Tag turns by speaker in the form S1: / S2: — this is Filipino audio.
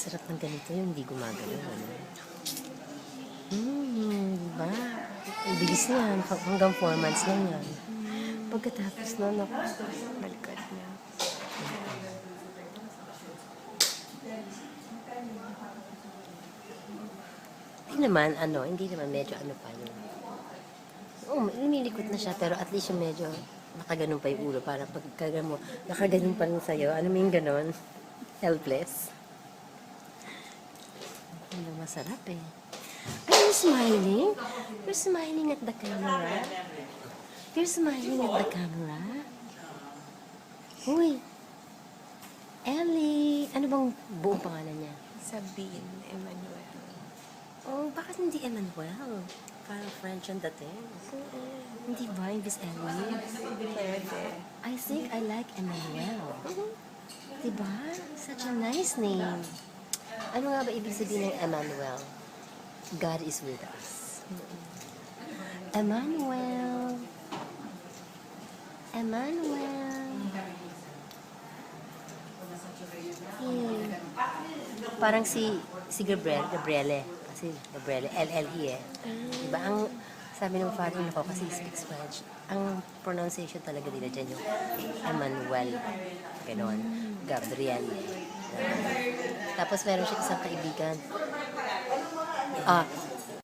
S1: masarap ng ganito yung hindi gumagalaw, ano? Diba? Ang bilis niyan. Hanggang 4 months lang yan. Pagkatapos na, naku, balikat niya. Hindi naman medyo ano pa yun. Lumilikot na siya, pero at least yung medyo nakaganon pa yung ulo. Para pagkaga mo, nakaganon pa rin sa'yo. Ano mo yung ganon? Helpless. Ano, masarap eh. Are you smiling? You're smiling at the camera. You're smiling at the camera. Uy. Ellie. Ano bang buong pangalan niya?
S2: Sabine Emmanuel.
S1: Oh, bakit hindi Emmanuel? Parang French ang dating. Hindi ba? Imbis Ellie?
S2: Pwede.
S1: I think I like Emmanuel. Diba? Such a nice name. Ano nga ba ibig sabihin ng Emmanuel? God is with us. Emmanuel. Emmanuel. Parang si Gabriele. Kasi Gabriele, L-L-E eh. Diba? Ang sabi ng father ko kasi he speaks French. Ang pronunciation talaga nila dyan yung Emmanuel. Ganon. Gabriele. Tapos meron siya isang kaibigan.